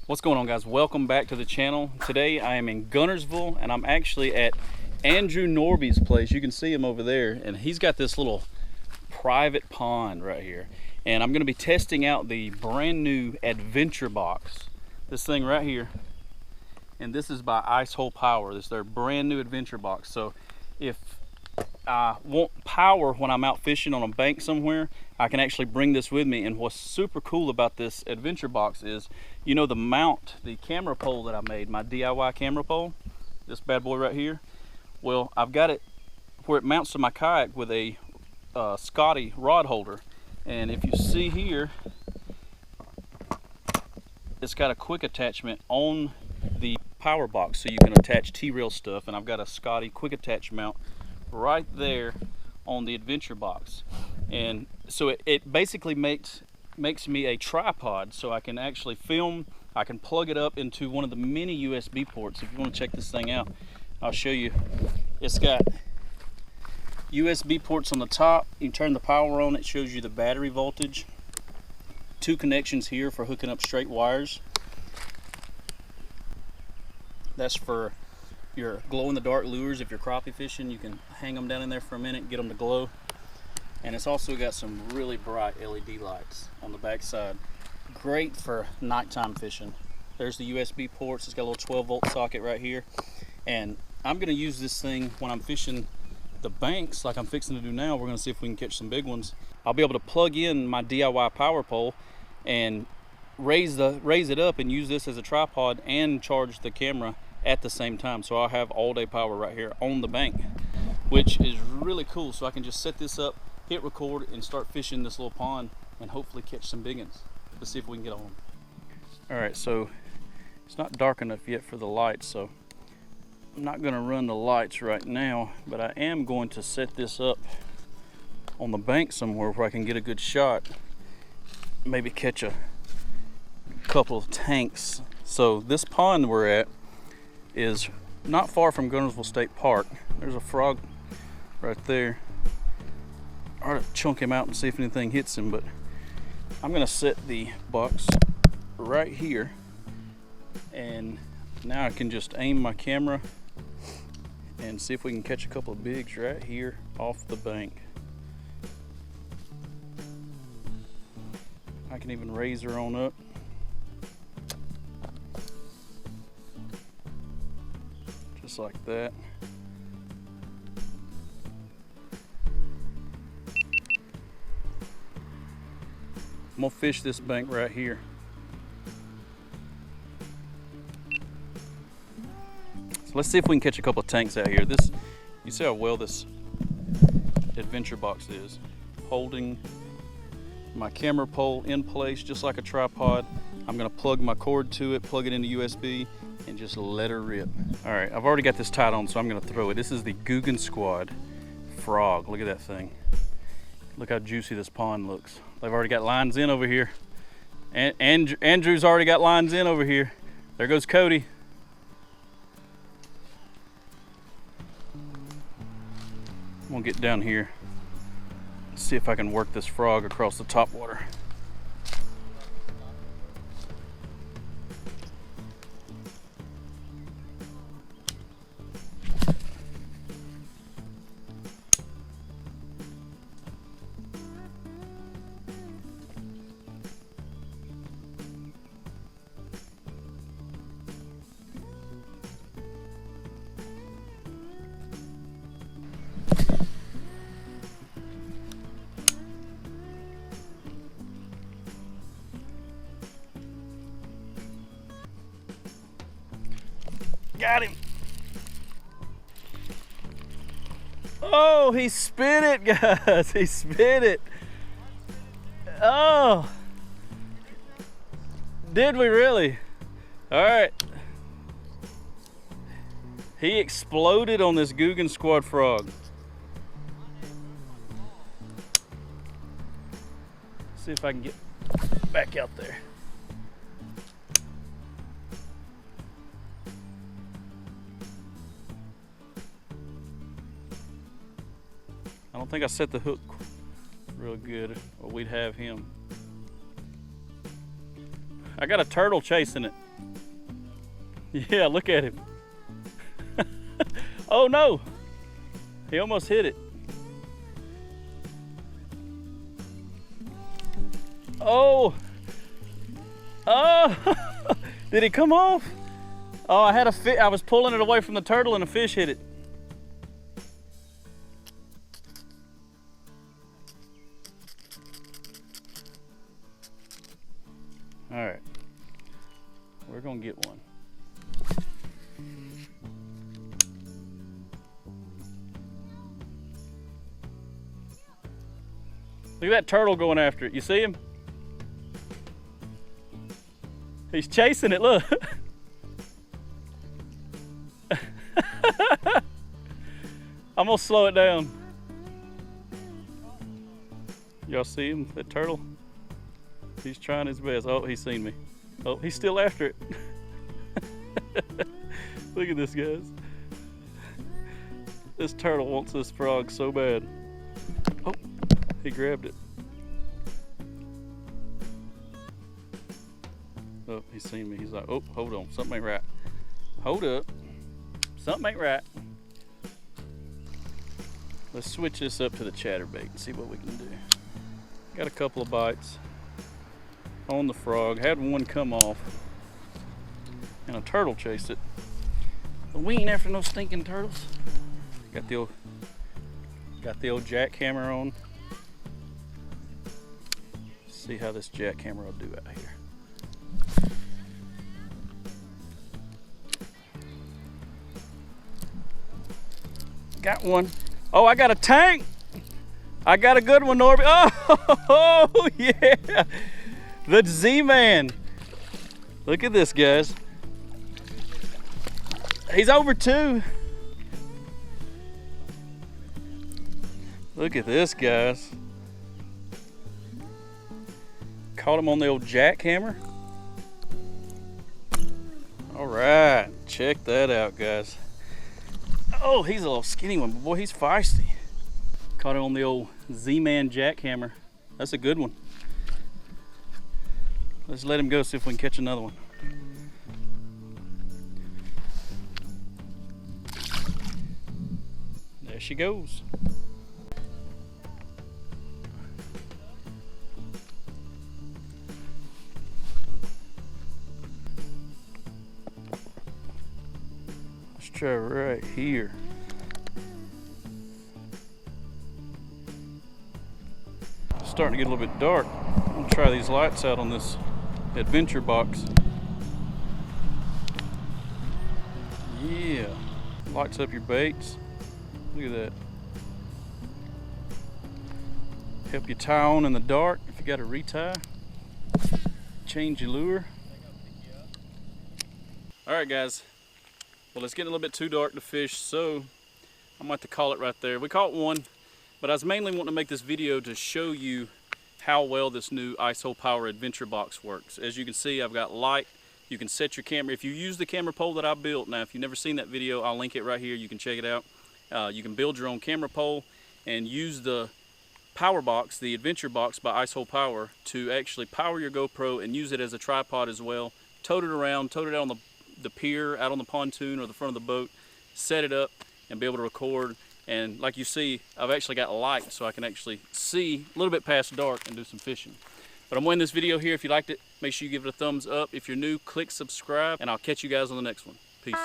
What's going on, guys? Welcome back to the channel. Today I am in Guntersville and I'm actually at Andrew Norby's place. You can see him over there, and he's got this little private pond right here, and I'm going to be testing out the brand new adventure box, this thing right here. And this is by Ice Hole Power. This is their brand new adventure box. So if I want power when I'm out fishing on a bank somewhere, I can actually bring this with me. And what's super cool about this adventure box is, you know, the mount, the camera pole that I made, my DIY camera pole, this bad boy right here. Well, I've got it where it mounts to my kayak with a Scotty rod holder. And if you see here, it's got a quick attachment on the power box, so you can attach T-rail stuff. And I've got a Scotty quick attach mount right there on the adventure box. And so it basically makes me a tripod, so I can actually film. I can plug it up into one of the many USB ports. If you want to check this thing out, I'll show you. It's got USB ports on the top. You can turn the power on. It shows you the battery voltage. 2 connections here for hooking up straight wires. That's for your glow-in-the-dark lures. If you're crappie fishing, you can hang them down in there for a minute and get them to glow. And it's also got some really bright LED lights on the back side. Great for nighttime fishing. There's the USB ports. It's got a little 12-volt socket right here. And I'm going to use this thing when I'm fishing the banks like I'm fixing to do now. We're going to see if we can catch some big ones. I'll be able to plug in my DIY power pole and raise it up and use this as a tripod and charge the camera at the same time. So I'll have all day power right here on the bank, which is really cool. So I can just set this up, hit record, and start fishing this little pond and hopefully catch some big ones. Let's see if we can get on them. All right, so it's not dark enough yet for the lights, so I'm not going to run the lights right now, but I am going to set this up on the bank somewhere where I can get a good shot, maybe catch a couple of tanks. So this pond we're at is not far from Guntersville State Park. There's a frog right there. I ought to chunk him out and see if anything hits him, but I'm gonna set the box right here, and now I can just aim my camera and see if we can catch a couple of bigs right here off the bank. I can even raise her on up. Just like that. I'm gonna fish this bank right here. So let's see if we can catch a couple of tanks out here. You see how well this adventure box is, holding my camera pole in place just like a tripod. I'm gonna plug my cord to it, plug it into USB, and just let her rip. All right, I've already got this tied on, so I'm gonna throw it. This is the Googan Squad frog. Look at that thing. Look how juicy this pond looks. They've already got lines in over here. And Andrew's already got lines in over here. There goes Cody. I'm gonna get down here and see if I can work this frog across the top water. Got him. Oh, he spit it, guys. He spit it. Oh. Did we really? All right. He exploded on this Googan Squad frog. See if I can get back out there. I don't think I set the hook real good or we'd have him. I got a turtle chasing it. Yeah, look at him. Oh no! He almost hit it. Oh! Oh! Did it come off? Oh, I was pulling it away from the turtle and a fish hit it. All right, we're gonna get one. Look at that turtle going after it. You see him? He's chasing it, look. I'm gonna slow it down. Y'all see him, that turtle? He's trying his best. Oh, he's seen me. Oh, he's still after it. Look at this, guys. This turtle wants this frog so bad. Oh, he grabbed it. Oh, he's seen me. He's like, oh, hold on, something ain't right. Hold up, something ain't right. Let's switch this up to the chatterbait and see what we can do. Got a couple of bites on the frog. Had one come off and a turtle chased it. But we ain't after no stinking turtles. Got the old jackhammer on. See how this jackhammer will do out here. Got one. Oh, I got a tank. I got a good one, Norby. Oh, yeah. The Z-Man. Look at this, guys. He's over 2. Look at this, guys. Caught him on the old jackhammer. All right, check that out, guys. Oh, he's a little skinny one, but boy, he's feisty. Caught him on the old Z-Man jackhammer. That's a good one. Let's let him go, see if we can catch another one. There she goes. Let's try right here. It's starting to get a little bit dark. I'm gonna try these lights out on this adventure box. Yeah, lights up your baits. Look at that. Help you tie on in the dark if you got to retie. Change your lure. All right, guys. Well, it's getting a little bit too dark to fish, so I'm going to call it right there. We caught one, but I was mainly wanting to make this video to show you how well this new ISO Power Adventure Box works. As you can see, I've got light. You can set your camera. If you use the camera pole that I built, now if you've never seen that video, I'll link it right here. You can check it out. You can build your own camera pole and use the power box, the Adventure Box by ISO Power, to actually power your GoPro and use it as a tripod as well. Tote it around, tote it out on the pier, out on the pontoon or the front of the boat, set it up and be able to record. And like you see, I've actually got light so I can actually see a little bit past dark and do some fishing. But I'm winning this video here. If you liked it, make sure you give it a thumbs up. If you're new, click subscribe, and I'll catch you guys on the next one. Peace.